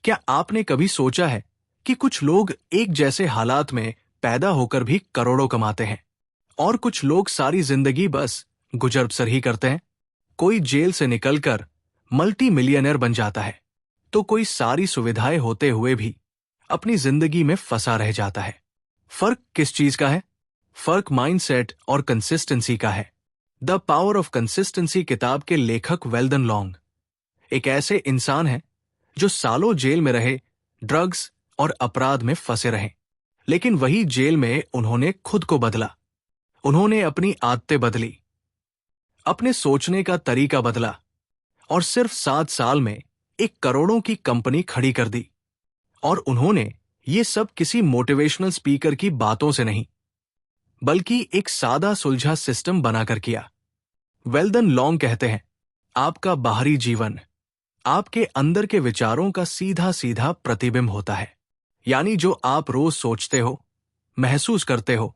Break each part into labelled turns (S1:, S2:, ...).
S1: क्या आपने कभी सोचा है कि कुछ लोग एक जैसे हालात में पैदा होकर भी करोड़ों कमाते हैं और कुछ लोग सारी जिंदगी बस गुजर बसर ही करते हैं? कोई जेल से निकलकर मल्टी मिलियनर बन जाता है, तो कोई सारी सुविधाएं होते हुए भी अपनी जिंदगी में फंसा रह जाता है। फर्क किस चीज का है? फर्क माइंडसेट और कंसिस्टेंसी का है। द पावर ऑफ कंसिस्टेंसी किताब के लेखक वेल्डन लॉन्ग एक ऐसे इंसान हैं जो सालों जेल में रहे, ड्रग्स और अपराध में फंसे रहे, लेकिन वही जेल में उन्होंने खुद को बदला। उन्होंने अपनी आदतें बदली, अपने सोचने का तरीका बदला और सिर्फ 7 साल में एक करोड़ों की कंपनी खड़ी कर दी। और उन्होंने ये सब किसी मोटिवेशनल स्पीकर की बातों से नहीं, बल्कि एक सादा सुलझा सिस्टम बनाकर किया। वेल्डन लॉन्ग कहते हैं, आपका बाहरी जीवन आपके अंदर के विचारों का सीधा सीधा प्रतिबिंब होता है। यानी जो आप रोज सोचते हो, महसूस करते हो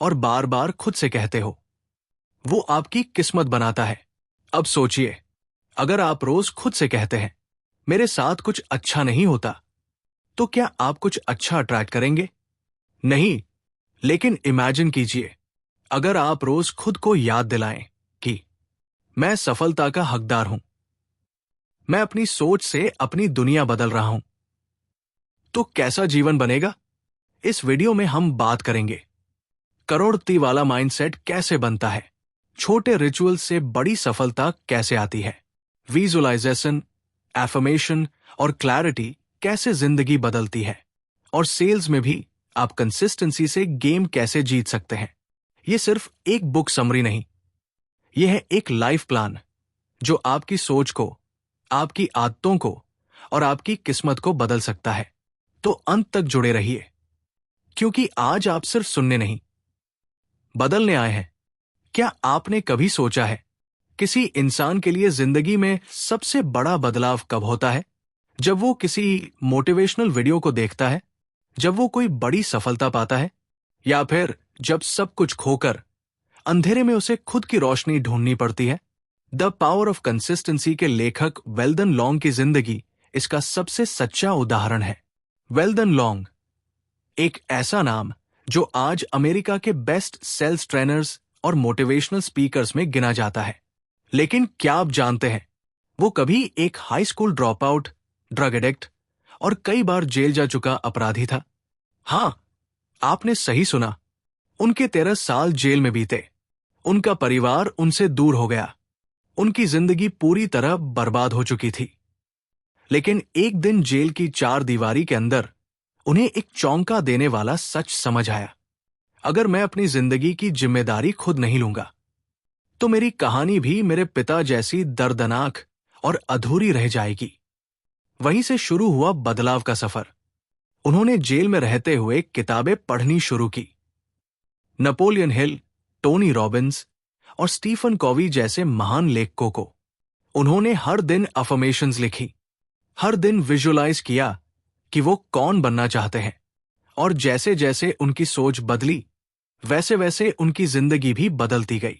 S1: और बार बार खुद से कहते हो, वो आपकी किस्मत बनाता है। अब सोचिए, अगर आप रोज खुद से कहते हैं, मेरे साथ कुछ अच्छा नहीं होता, तो क्या आप कुछ अच्छा अट्रैक्ट करेंगे? नहीं। लेकिन इमेजिन कीजिए, अगर आप रोज खुद को याद दिलाएं कि मैं सफलता का हकदार हूं, मैं अपनी सोच से अपनी दुनिया बदल रहा हूं, तो कैसा जीवन बनेगा? इस वीडियो में हम बात करेंगे करोड़पति वाला माइंडसेट कैसे बनता है, छोटे रिचुअल से बड़ी सफलता कैसे आती है, विजुअलाइजेशन, एफर्मेशन और क्लैरिटी कैसे जिंदगी बदलती है, और सेल्स में भी आप कंसिस्टेंसी से गेम कैसे जीत सकते हैं। यह सिर्फ एक बुक समरी नहीं, यह है एक लाइफ प्लान जो आपकी सोच को, आपकी आदतों को और आपकी किस्मत को बदल सकता है। तो अंत तक जुड़े रहिए, क्योंकि आज आप सिर्फ सुनने नहीं, बदलने आए हैं। क्या आपने कभी सोचा है, किसी इंसान के लिए जिंदगी में सबसे बड़ा बदलाव कब होता है? जब वो किसी मोटिवेशनल वीडियो को देखता है, जब वो कोई बड़ी सफलता पाता है, या फिर जब सब कुछ खोकर अंधेरे में उसे खुद की रोशनी ढूंढनी पड़ती है? द पावर ऑफ कंसिस्टेंसी के लेखक वेल्डन लॉन्ग की जिंदगी इसका सबसे सच्चा उदाहरण है। वेल्डन लॉन्ग एक ऐसा नाम जो आज अमेरिका के बेस्ट सेल्स ट्रेनर्स और मोटिवेशनल स्पीकर्स में गिना जाता है। लेकिन क्या आप जानते हैं, वो कभी एक high school drop out, drug addict और कई बार जेल जा चुका अपराधी था। हां, आपने सही सुना, उनके 13 साल जेल में बीते। उनका परिवार उनसे दूर हो गया, उनकी जिंदगी पूरी तरह बर्बाद हो चुकी थी। लेकिन एक दिन जेल की 4 दीवारी के अंदर उन्हें एक चौंका देने वाला सच समझ आया। अगर मैं अपनी जिंदगी की जिम्मेदारी खुद नहीं लूंगा, तो मेरी कहानी भी मेरे पिता जैसी दर्दनाक और अधूरी रह जाएगी। वहीं से शुरू हुआ बदलाव का सफर। उन्होंने जेल में रहते हुए किताबें पढ़नी शुरू की। नेपोलियन हिल, टोनी रॉबिन्स और स्टीफन कॉवी जैसे महान लेखकों को उन्होंने हर दिन अफर्मेशंस लिखी, हर दिन विजुअलाइज किया कि वो कौन बनना चाहते हैं। और जैसे जैसे उनकी सोच बदली, वैसे वैसे उनकी जिंदगी भी बदलती गई।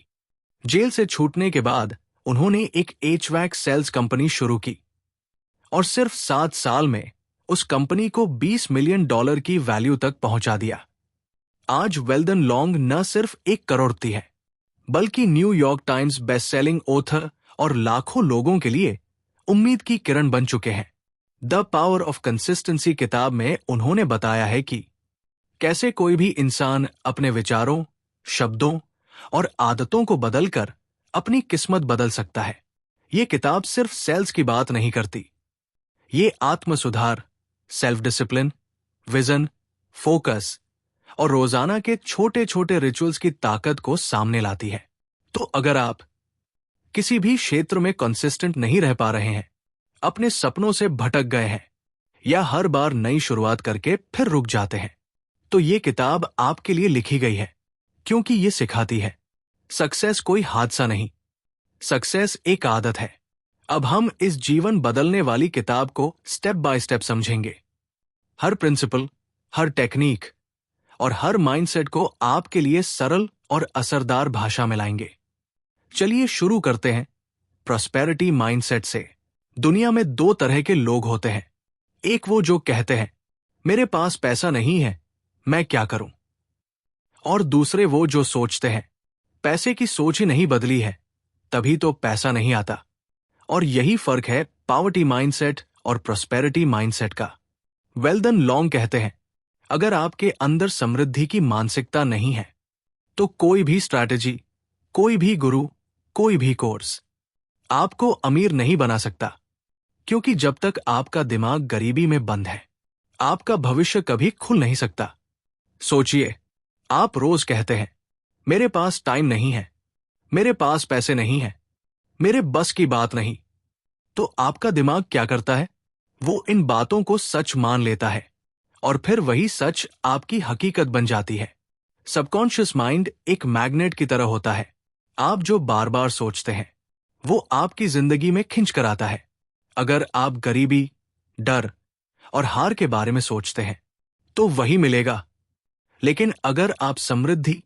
S1: जेल से छूटने के बाद उन्होंने एक एचवैक सेल्स कंपनी शुरू की और सिर्फ 7 साल में उस कंपनी को $20 मिलियन की वैल्यू तक पहुंचा दिया। आज वेल्डन लॉन्ग न सिर्फ एक करोड़पति है, बल्कि New York times best selling author और लाखों लोगों के लिए उम्मीद की किरण बन चुके हैं। द पावर ऑफ कंसिस्टेंसी किताब में उन्होंने बताया है कि कैसे कोई भी इंसान अपने विचारों, शब्दों और आदतों को बदलकर अपनी किस्मत बदल सकता है। ये किताब सिर्फ सेल्स की बात नहीं करती, ये आत्म सुधार, सेल्फ डिसिप्लिन, विजन, फोकस और रोजाना के छोटे छोटे रिचुअल्स की ताकत को सामने लाती है। तो अगर आप किसी भी क्षेत्र में कंसिस्टेंट नहीं रह पा रहे हैं, अपने सपनों से भटक गए हैं, या हर बार नई शुरुआत करके फिर रुक जाते हैं, तो ये किताब आपके लिए लिखी गई है। क्योंकि ये सिखाती है, सक्सेस कोई हादसा नहीं, सक्सेस एक आदत है। अब हम इस जीवन बदलने वाली किताब को स्टेप बाय स्टेप समझेंगे। हर प्रिंसिपल, हर टेक्निक और हर माइंडसेट को आपके लिए सरल और असरदार भाषा में लाएंगे। चलिए शुरू करते हैं प्रॉस्पेरिटी माइंडसेट से। दुनिया में 2 तरह के लोग होते हैं, एक वो जो कहते हैं मेरे पास पैसा नहीं है, मैं क्या करूं। और दूसरे वो जो सोचते हैं पैसे की सोच ही नहीं बदली है, तभी तो पैसा नहीं आता। और यही फर्क है पॉवर्टी माइंडसेट और प्रॉस्पेरिटी माइंडसेट का। वेल्डन लॉन्ग कहते हैं अगर आपके अंदर समृद्धि की मानसिकता नहीं है तो कोई भी स्ट्रैटेजी, कोई भी गुरु, कोई भी कोर्स आपको अमीर नहीं बना सकता। क्योंकि जब तक आपका दिमाग गरीबी में बंद है, आपका भविष्य कभी खुल नहीं सकता। सोचिए, आप रोज कहते हैं मेरे पास टाइम नहीं है, मेरे पास पैसे नहीं है, मेरे बस की बात नहीं। तो आपका दिमाग क्या करता है? वो इन बातों को सच मान लेता है और फिर वही सच आपकी हकीकत बन जाती है। सबकॉन्शियस माइंड एक मैग्नेट की तरह होता है। आप जो बार बार सोचते हैं वो आपकी जिंदगी में खिंच कर आता है। अगर आप गरीबी, डर और हार के बारे में सोचते हैं तो वही मिलेगा। लेकिन अगर आप समृद्धि,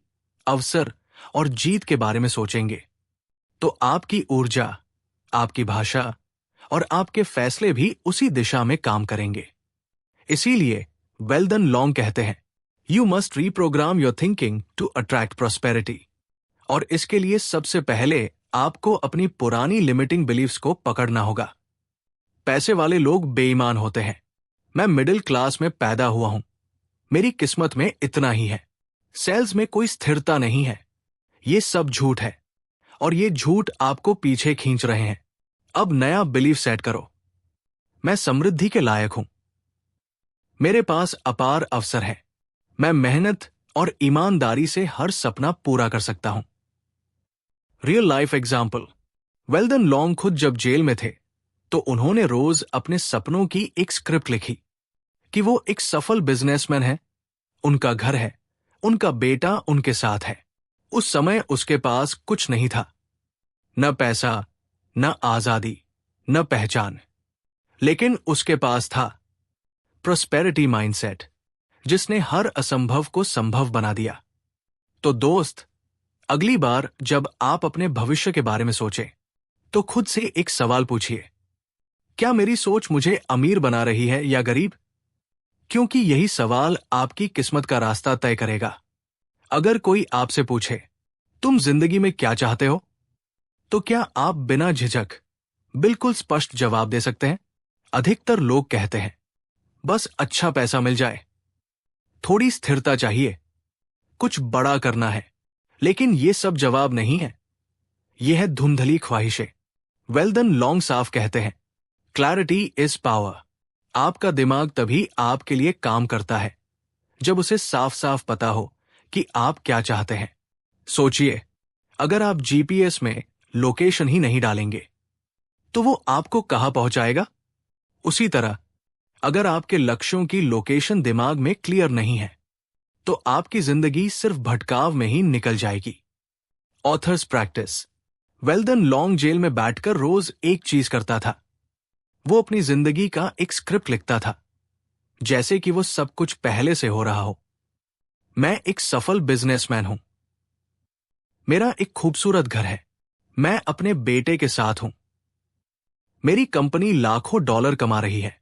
S1: अवसर और जीत के बारे में सोचेंगे तो आपकी ऊर्जा, आपकी भाषा और आपके फैसले भी उसी दिशा में काम करेंगे। इसीलिए वेल्डन लॉन्ग कहते हैं you must reprogram your thinking to attract prosperity. और इसके लिए सबसे पहले आपको अपनी पुरानी लिमिटिंग बिलीफ्स को पकड़ना होगा। पैसे वाले लोग बेईमान होते हैं। मैं मिडिल क्लास में पैदा हुआ हूं, मेरी किस्मत में इतना ही है, सेल्स में कोई स्थिरता नहीं है। ये सब झूठ है और ये झूठ आपको पीछे खींच रहे हैं। अब नया बिलीफ सेट करो, मैं समृद्धि के लायक हूं, मेरे पास अपार अवसर है, मैं मेहनत और ईमानदारी से हर सपना पूरा कर सकता हूं। Real life example, Weldon Long खुद जब जेल में थे तो उन्होंने रोज अपने सपनों की एक स्क्रिप्ट लिखी कि वो एक सफल बिजनेसमैन है, उनका घर है, उनका बेटा उनके साथ है। उस समय उसके पास कुछ नहीं था, न पैसा, न आजादी, न पहचान, लेकिन उसके पास था प्रॉस्पेरिटी माइंडसेट, जिसने हर असंभव को संभव बना दिया। तो दोस्त, अगली बार जब आप अपने भविष्य के बारे में सोचें तो खुद से एक सवाल पूछिए, क्या मेरी सोच मुझे अमीर बना रही है या गरीब? क्योंकि यही सवाल आपकी किस्मत का रास्ता तय करेगा। अगर कोई आपसे पूछे तुम जिंदगी में क्या चाहते हो, तो क्या आप बिना झिझक बिल्कुल स्पष्ट जवाब दे सकते हैं? अधिकतर लोग कहते हैं बस अच्छा पैसा मिल जाए, थोड़ी स्थिरता चाहिए, कुछ बड़ा करना है। लेकिन ये सब जवाब नहीं है, यह है धुंधली ख्वाहिशें। वेल्डन लॉन्ग साफ कहते हैं क्लैरिटी इज पावर। आपका दिमाग तभी आपके लिए काम करता है जब उसे साफ साफ पता हो कि आप क्या चाहते हैं। सोचिए, अगर आप जीपीएस में लोकेशन ही नहीं डालेंगे तो वो आपको कहां पहुंचाएगा? उसी तरह अगर आपके लक्ष्यों की लोकेशन दिमाग में क्लियर नहीं है तो आपकी जिंदगी सिर्फ भटकाव में ही निकल जाएगी। ऑथर्स प्रैक्टिस, वेल्डन लॉन्ग जेल में बैठकर रोज एक चीज करता था, वो अपनी जिंदगी का एक स्क्रिप्ट लिखता था, जैसे कि वो सब कुछ पहले से हो रहा हो। मैं एक सफल बिजनेसमैन हूं, मेरा एक खूबसूरत घर है, मैं अपने बेटे के साथ हूं, मेरी कंपनी लाखों डॉलर कमा रही है।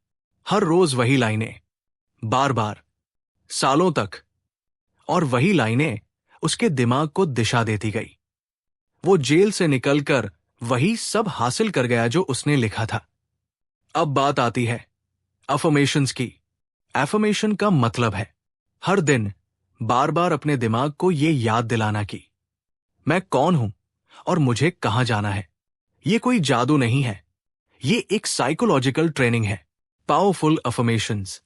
S1: हर रोज वही लाइनें, बार बार, सालों तक, और वही लाइनें उसके दिमाग को दिशा देती गई। वो जेल से निकलकर वही सब हासिल कर गया जो उसने लिखा था। अब बात आती है अफर्मेशंस की। एफर्मेशन का मतलब है हर दिन बार बार अपने दिमाग को ये याद दिलाना कि मैं कौन हूं और मुझे कहां जाना है। ये कोई जादू नहीं है, ये एक साइकोलॉजिकल ट्रेनिंग है। पावरफुल अफर्मेशंस,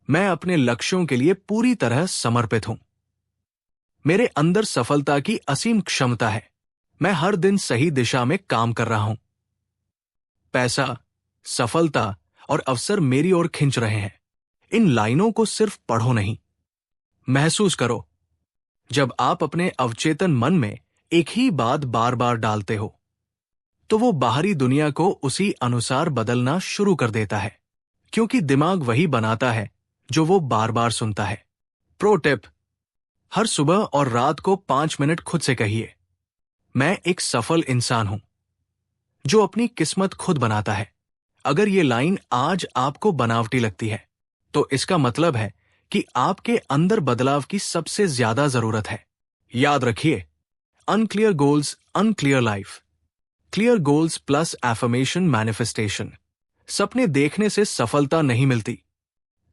S1: मैं अपने लक्ष्यों के लिए पूरी तरह समर्पित हूं, मेरे अंदर सफलता की असीम क्षमता है, मैं हर दिन सही दिशा में काम कर रहा हूं, पैसा, सफलता और अवसर मेरी ओर खिंच रहे हैं। इन लाइनों को सिर्फ पढ़ो नहीं, महसूस करो। जब आप अपने अवचेतन मन में एक ही बात बार बार डालते हो तो वो बाहरी दुनिया को उसी अनुसार बदलना शुरू कर देता है, क्योंकि दिमाग वही बनाता है जो वो बार बार सुनता है। प्रो टिप, हर सुबह और रात को 5 मिनट खुद से कहिए, मैं एक सफल इंसान हूं जो अपनी किस्मत खुद बनाता है। अगर ये लाइन आज आपको बनावटी लगती है, तो इसका मतलब है कि आपके अंदर बदलाव की सबसे ज्यादा जरूरत है। याद रखिए, unclear goals, unclear life. Clear goals plus affirmation manifestation. सपने देखने से सफलता नहीं मिलती।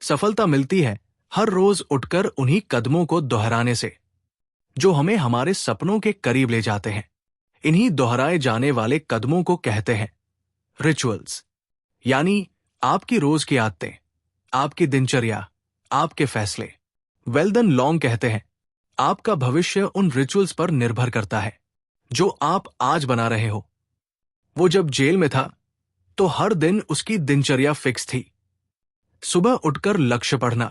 S1: सफलता मिलती है हर रोज उठकर उन्हीं कदमों को दोहराने से जो हमें हमारे सपनों के करीब ले जाते हैं। इन्हीं दोहराए जाने वाले कदमों को कहते हैं रिचुअल्स, यानी आपकी रोज की आदतें, आपकी दिनचर्या, आपके फैसले। वेल्डन लॉन्ग कहते हैं, आपका भविष्य उन रिचुअल्स पर निर्भर करता है जो आप आज बना रहे हो। वो जब जेल में था तो हर दिन उसकी दिनचर्या फिक्स थी। सुबह उठकर लक्ष्य पढ़ना,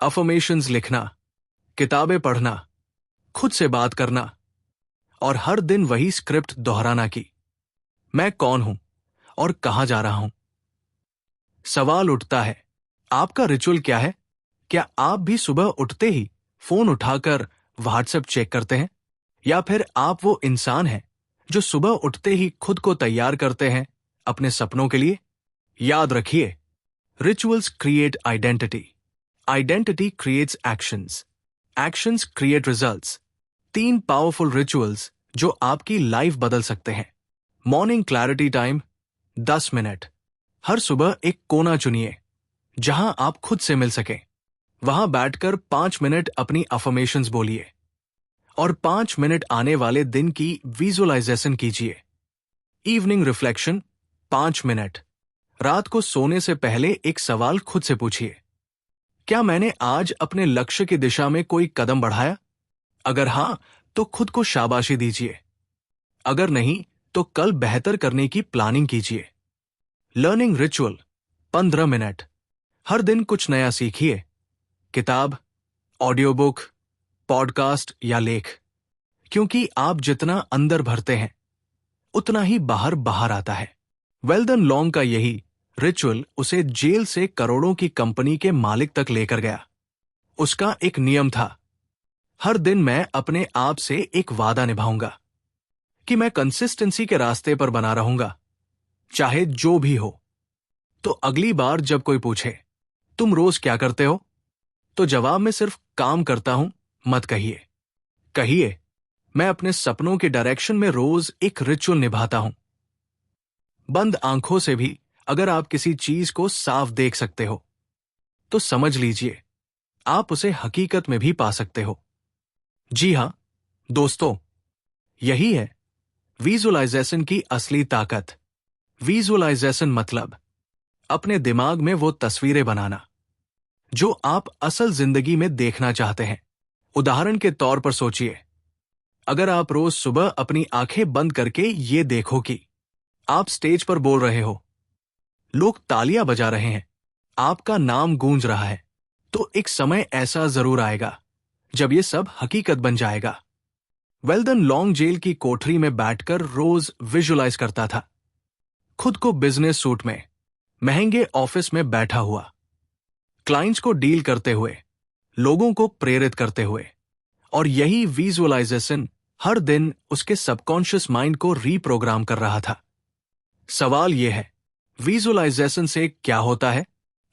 S1: अफर्मेशंस लिखना, किताबें पढ़ना, खुद से बात करना और हर दिन वही स्क्रिप्ट दोहराना की मैं कौन हूं और कहां जा रहा हूं। सवाल उठता है, आपका रिचुअल क्या है? क्या आप भी सुबह उठते ही फोन उठाकर व्हाट्सएप चेक करते हैं, या फिर आप वो इंसान हैं जो सुबह उठते ही खुद को तैयार करते हैं अपने सपनों के लिए? याद रखिए, rituals create identity, identity creates actions, actions create results. 3 powerful rituals जो आपकी लाइफ बदल सकते हैं। Morning clarity time 10 minute. हर सुबह एक कोना चुनिए जहां आप खुद से मिल सकें। वहां बैठकर 5 मिनट अपनी अफर्मेशंस बोलिए और 5 मिनट आने वाले दिन की विजुअलाइजेशन कीजिए। Evening reflection 5 minute. रात को सोने से पहले एक सवाल खुद से पूछिए, क्या मैंने आज अपने लक्ष्य की दिशा में कोई कदम बढ़ाया? अगर हां, तो खुद को शाबाशी दीजिए। अगर नहीं, तो कल बेहतर करने की प्लानिंग कीजिए। Learning ritual 15 minute. हर दिन कुछ नया सीखिए, किताब, ऑडियो बुक, पॉडकास्ट या लेख, क्योंकि आप जितना अंदर भरते हैं उतना ही बाहर बाहर आता है। वेल्डन लॉन्ग का यही रिचुअल उसे जेल से करोड़ों की कंपनी के मालिक तक लेकर गया। उसका एक नियम था, हर दिन मैं अपने आप से एक वादा निभाऊंगा कि मैं कंसिस्टेंसी के रास्ते पर बना रहूंगा, चाहे जो भी हो। तो अगली बार जब कोई पूछे, तुम रोज क्या करते हो, तो जवाब में सिर्फ काम करता हूं मत कहिए। कहिए, मैं अपने सपनों के डायरेक्शन में रोज एक रिचुअल निभाता हूं। बंद आंखों से भी अगर आप किसी चीज को साफ देख सकते हो, तो समझ लीजिए आप उसे हकीकत में भी पा सकते हो। जी हां दोस्तों, यही है विजुअलाइजेशन की असली ताकत। विजुअलाइजेशन मतलब अपने दिमाग में वो तस्वीरें बनाना जो आप असल जिंदगी में देखना चाहते हैं। उदाहरण के तौर पर सोचिए, अगर आप रोज सुबह अपनी आंखें बंद करके ये देखो कि आप स्टेज पर बोल रहे हो, लोग तालियां बजा रहे हैं, आपका नाम गूंज रहा है, तो एक समय ऐसा जरूर आएगा जब ये सब हकीकत बन जाएगा। वेल्डन लॉन्ग जेल की कोठरी में बैठकर रोज विजुअलाइज करता था, खुद को बिजनेस सूट में महंगे ऑफिस में बैठा हुआ, क्लाइंट्स को डील करते हुए, लोगों को प्रेरित करते हुए। और यही विजुअलाइजेशन हर दिन उसके सबकॉन्शियस माइंड को रीप्रोग्राम कर रहा था। सवाल यह है, विजुअलाइजेशन से क्या होता है?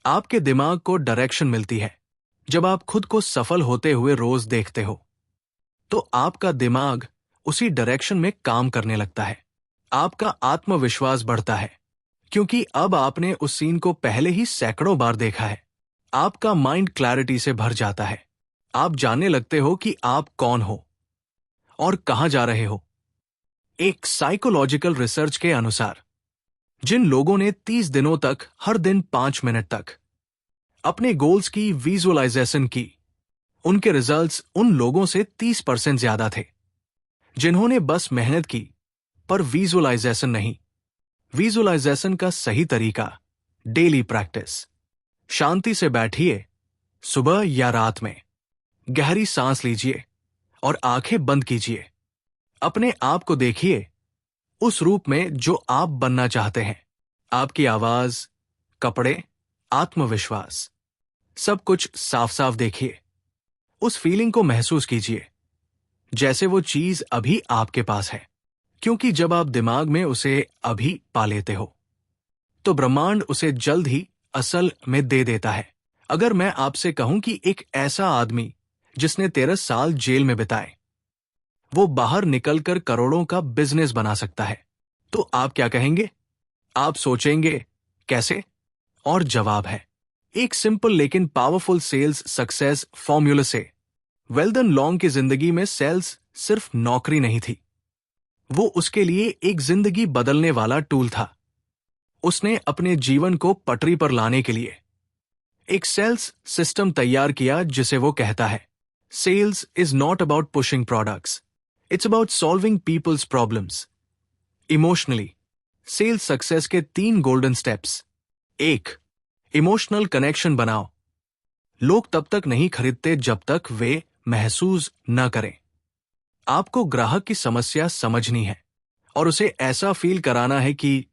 S1: आपके दिमाग को डायरेक्शन मिलती है। जब आप खुद को सफल होते हुए रोज देखते हो, तो आपका दिमाग उसी डायरेक्शन में काम करने लगता है। आपका आत्मविश्वास बढ़ता है, क्योंकि अब आपने उस सीन को पहले ही सैकड़ों बार देखा है। आपका माइंड क्लैरिटी से भर जाता है। आप जानने लगते हो कि आप कौन हो और कहां जा रहे हो। एक साइकोलॉजिकल रिसर्च के अनुसार जिन लोगों ने 30 दिनों तक हर दिन 5 मिनट तक अपने गोल्स की विजुअलाइजेशन की, उनके रिजल्ट्स उन लोगों से 30% ज्यादा थे जिन्होंने बस मेहनत की पर विजुअलाइजेशन नहीं। विजुअलाइजेशन का सही तरीका, डेली प्रैक्टिस। शांति से बैठिए, सुबह या रात में गहरी सांस लीजिए और आंखें बंद कीजिए। अपने आप को देखिए उस रूप में जो आप बनना चाहते हैं। आपकी आवाज, कपड़े, आत्मविश्वास, सब कुछ साफ साफ देखिए। उस फीलिंग को महसूस कीजिए जैसे वो चीज अभी आपके पास है, क्योंकि जब आप दिमाग में उसे अभी पा लेते हो तो ब्रह्मांड उसे जल्द ही असल में दे देता है। अगर मैं आपसे कहूं कि एक ऐसा आदमी जिसने 13 साल जेल में बिताए, वो बाहर निकलकर करोड़ों का बिजनेस बना सकता है, तो आप क्या कहेंगे? आप सोचेंगे कैसे? और जवाब है एक सिंपल लेकिन पावरफुल सेल्स सक्सेस फॉर्मूला से। वेल्डन लॉन्ग की जिंदगी में सेल्स सिर्फ नौकरी नहीं थी, वो उसके लिए एक जिंदगी बदलने वाला टूल था। उसने अपने जीवन को पटरी पर लाने के लिए एक सेल्स सिस्टम तैयार किया जिसे वो कहता है, sales is not about pushing products, it's about solving people's problems emotionally. Sales success के 3 गोल्डन स्टेप्स। 1, इमोशनल कनेक्शन बनाओ। लोग तब तक नहीं खरीदते जब तक वे महसूस न करें। आपको ग्राहक की समस्या समझनी है और उसे ऐसा फील कराना है कि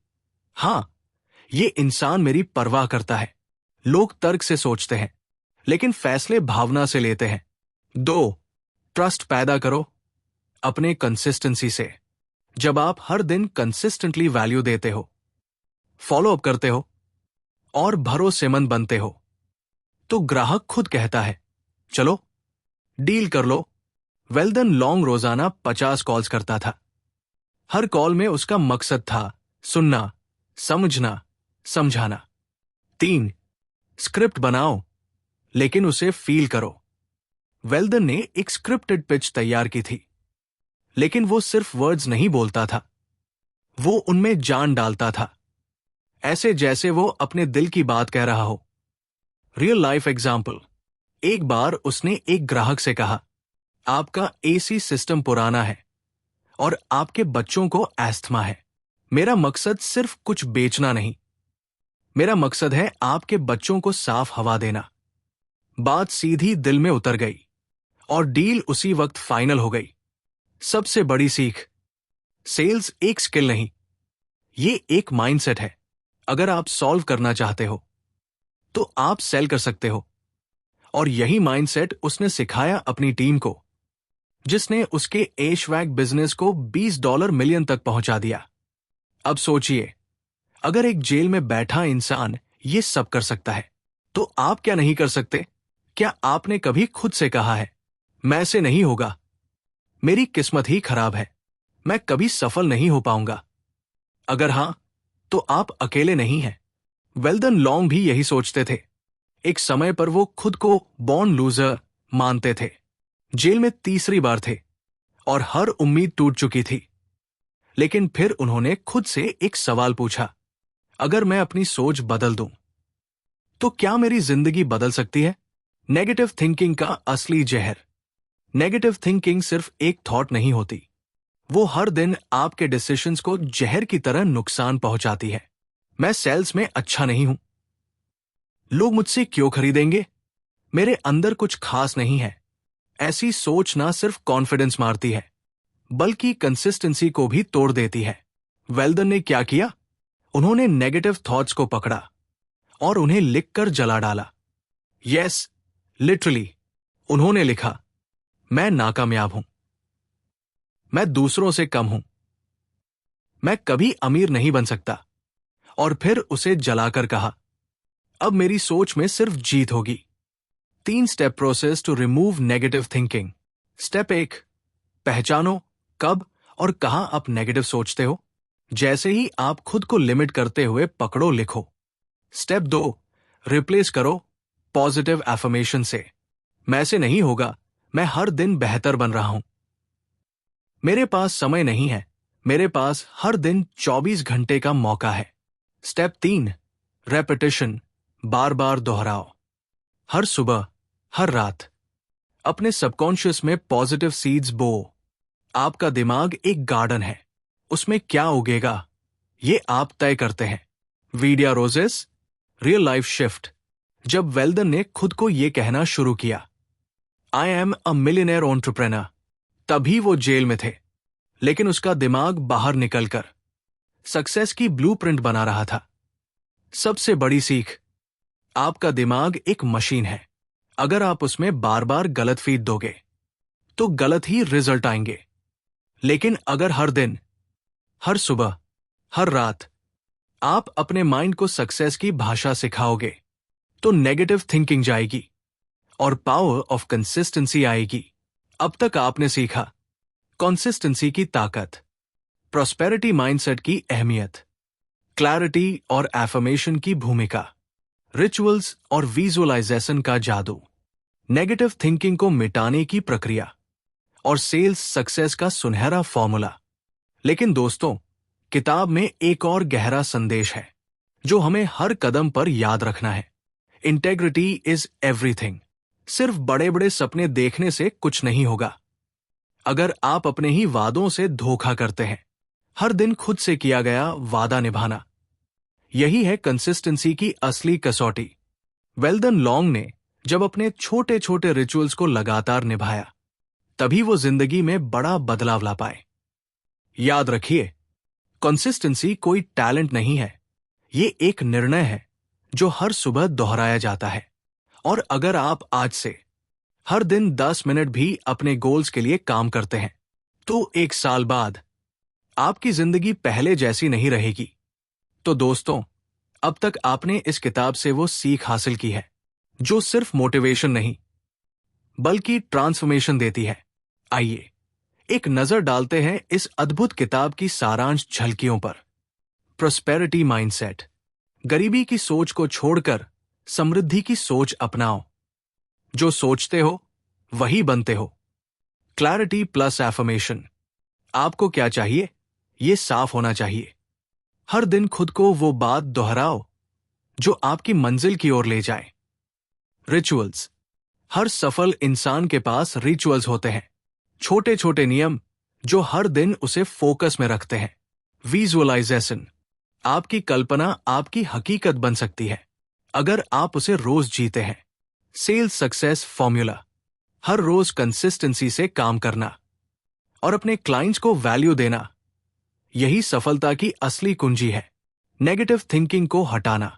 S1: हां, ये इंसान मेरी परवाह करता है। लोग तर्क से सोचते हैं, लेकिन फैसले भावना से लेते हैं। 2, ट्रस्ट पैदा करो अपने कंसिस्टेंसी से। जब आप हर दिन कंसिस्टेंटली वैल्यू देते हो, फॉलो अप करते हो और भरोसेमंद बनते हो, तो ग्राहक खुद कहता है, चलो डील कर लो। वेल्डन लॉन्ग रोजाना 50 कॉल्स करता था। हर कॉल में उसका मकसद था सुनना, समझना, समझाना। 3, स्क्रिप्ट बनाओ लेकिन उसे फील करो। वेल्डन ने एक स्क्रिप्टेड पिच तैयार की थी, लेकिन वो सिर्फ वर्ड्स नहीं बोलता था, वो उनमें जान डालता था, ऐसे जैसे वो अपने दिल की बात कह रहा हो। Real life example. एक बार उसने एक ग्राहक से कहा, आपका एसी सिस्टम पुराना है और आपके बच्चों को एस्थमा है। मेरा मकसद सिर्फ कुछ बेचना नहीं, मेरा मकसद है आपके बच्चों को साफ हवा देना। बात सीधी दिल में उतर गई और डील उसी वक्त फाइनल हो गई। सबसे बड़ी सीख, सेल्स एक स्किल नहीं, ये एक माइंडसेट है। अगर आप सॉल्व करना चाहते हो तो आप सेल कर सकते हो। और यही माइंडसेट उसने सिखाया अपनी टीम को, जिसने उसके एशवैग बिजनेस को $20 मिलियन तक पहुंचा दिया। अब सोचिए, अगर एक जेल में बैठा इंसान ये सब कर सकता है, तो आप क्या नहीं कर सकते? क्या आपने कभी खुद से कहा है, मैं से नहीं होगा, मेरी किस्मत ही खराब है, मैं कभी सफल नहीं हो पाऊंगा? अगर हां, तो आप अकेले नहीं हैं। वेल्डन लॉन्ग भी यही सोचते थे। एक समय पर वो खुद को बॉर्न लूजर मानते थे। जेल में तीसरी बार थे और हर उम्मीद टूट चुकी थी। लेकिन फिर उन्होंने खुद से एक सवाल पूछा, अगर मैं अपनी सोच बदल दूं, तो क्या मेरी जिंदगी बदल सकती है? नेगेटिव थिंकिंग का असली जहर। नेगेटिव थिंकिंग सिर्फ एक थॉट नहीं होती, वो हर दिन आपके डिसीजंस को जहर की तरह नुकसान पहुंचाती है। मैं सेल्स में अच्छा नहीं हूं, लोग मुझसे क्यों खरीदेंगे, मेरे अंदर कुछ खास नहीं है। ऐसी सोच ना सिर्फ कॉन्फिडेंस मारती है, बल्कि कंसिस्टेंसी को भी तोड़ देती है। वेल्डन ने क्या किया? उन्होंने नेगेटिव थॉट्स को पकड़ा और उन्हें लिखकर जला डाला। Yes, literally. उन्होंने लिखा, मैं नाकामयाब हूं, मैं दूसरों से कम हूं, मैं कभी अमीर नहीं बन सकता। और फिर उसे जलाकर कहा, अब मेरी सोच में सिर्फ जीत होगी। 3 step process to remove negative thinking. Step 1, पहचानो कब और कहां आप नेगेटिव सोचते हो। जैसे ही आप खुद को लिमिट करते हुए पकड़ो, लिखो। स्टेप 2, रिप्लेस करो पॉजिटिव एफर्मेशन से। मैं से नहीं होगा, मैं हर दिन बेहतर बन रहा हूं। मेरे पास समय नहीं है, मेरे पास हर दिन 24 घंटे का मौका है। स्टेप 3, रेपिटेशन, बार बार दोहराओ। हर सुबह, हर रात अपने सबकॉन्शियस में पॉजिटिव सीड्स बो। आपका दिमाग एक गार्डन है, उसमें क्या उगेगा ये आप तय करते हैं। Video roses, real life shift. जब वेल्डन ने खुद को ये कहना शुरू किया, I am a millionaire entrepreneur, तभी वो जेल में थे, लेकिन उसका दिमाग बाहर निकलकर सक्सेस की ब्लूप्रिंट बना रहा था। सबसे बड़ी सीख, आपका दिमाग एक मशीन है। अगर आप उसमें बार बार गलत फीड दोगे, तो गलत ही रिजल्ट आएंगे। लेकिन अगर हर दिन, हर सुबह, हर रात आप अपने माइंड को सक्सेस की भाषा सिखाओगे तो नेगेटिव थिंकिंग जाएगी और पावर ऑफ कंसिस्टेंसी आएगी। अब तक आपने सीखा कंसिस्टेंसी की ताकत, प्रॉस्पेरिटी माइंडसेट की अहमियत, क्लैरिटी और एफर्मेशन की भूमिका, रिचुअल्स और विजुअलाइजेशन का जादू, नेगेटिव थिंकिंग को मिटाने की प्रक्रिया और सेल्स सक्सेस का सुनहरा फॉर्मूला। लेकिन दोस्तों, किताब में एक और गहरा संदेश है जो हमें हर कदम पर याद रखना है। Integrity is everything. सिर्फ बड़े बड़े सपने देखने से कुछ नहीं होगा। अगर आप अपने ही वादों से धोखा करते हैं, हर दिन खुद से किया गया वादा निभाना, यही है कंसिस्टेंसी की असली कसौटी। वेल्डन लॉन्ग ने जब अपने छोटे छोटे रिचुअल्स को लगातार निभाया, तभी वो जिंदगी में बड़ा बदलाव ला पाए। याद रखिए, कंसिस्टेंसी कोई टैलेंट नहीं है, ये एक निर्णय है जो हर सुबह दोहराया जाता है। और अगर आप आज से हर दिन 10 मिनट भी अपने गोल्स के लिए काम करते हैं, तो 1 साल बाद आपकी जिंदगी पहले जैसी नहीं रहेगी। तो दोस्तों, अब तक आपने इस किताब से वो सीख हासिल की है जो सिर्फ मोटिवेशन नहीं बल्कि ट्रांसफॉर्मेशन देती है। आइए एक नजर डालते हैं इस अद्भुत किताब की सारांश झलकियों पर। Prosperity mindset. गरीबी की सोच को छोड़कर समृद्धि की सोच अपनाओ। जो सोचते हो वही बनते हो। Clarity plus affirmation. आपको क्या चाहिए, ये साफ होना चाहिए। हर दिन खुद को वो बात दोहराओ जो आपकी मंजिल की ओर ले जाए। रिचुअल्स। हर सफल इंसान के पास रिचुअल्स होते हैं, छोटे छोटे नियम जो हर दिन उसे फोकस में रखते हैं। विजुअलाइजेशन। आपकी कल्पना आपकी हकीकत बन सकती है अगर आप उसे रोज जीते हैं। Sales success formula. हर रोज कंसिस्टेंसी से काम करना और अपने क्लाइंट्स को वैल्यू देना, यही सफलता की असली कुंजी है। नेगेटिव थिंकिंग को हटाना।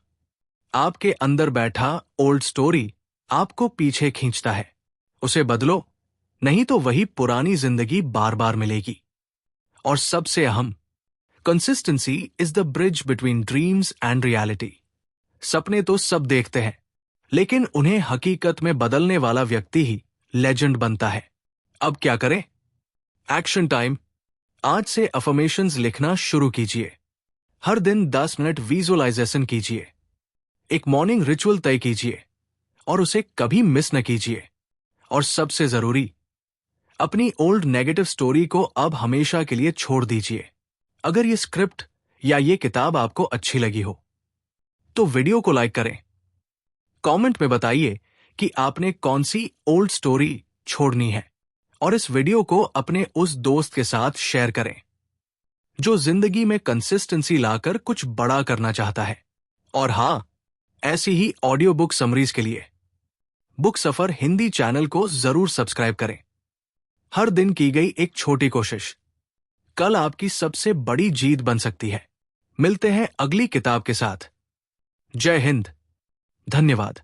S1: आपके अंदर बैठा ओल्ड स्टोरी आपको पीछे खींचता है, उसे बदलो, नहीं तो वही पुरानी जिंदगी बार बार मिलेगी। और सबसे अहम, consistency is the bridge between dreams and reality. सपने तो सब देखते हैं, लेकिन उन्हें हकीकत में बदलने वाला व्यक्ति ही लेजेंड बनता है। अब क्या करें? Action time. आज से अफर्मेशंस लिखना शुरू कीजिए। हर दिन 10 मिनट विजुअलाइजेशन कीजिए। एक मॉर्निंग रिचुअल तय कीजिए और उसे कभी मिस न कीजिए। और सबसे जरूरी, अपनी ओल्ड नेगेटिव स्टोरी को अब हमेशा के लिए छोड़ दीजिए। अगर ये स्क्रिप्ट या ये किताब आपको अच्छी लगी हो तो वीडियो को लाइक करें। कमेंट में बताइए कि आपने कौन सी ओल्ड स्टोरी छोड़नी है और इस वीडियो को अपने उस दोस्त के साथ शेयर करें जो जिंदगी में कंसिस्टेंसी लाकर कुछ बड़ा करना चाहता है। और हां, ऐसी ही ऑडियो बुक समरीज के लिए बुक सफर हिंदी चैनल को जरूर सब्सक्राइब करें। हर दिन की गई एक छोटी कोशिश कल आपकी सबसे बड़ी जीत बन सकती है। मिलते हैं अगली किताब के साथ। जय हिंद। धन्यवाद।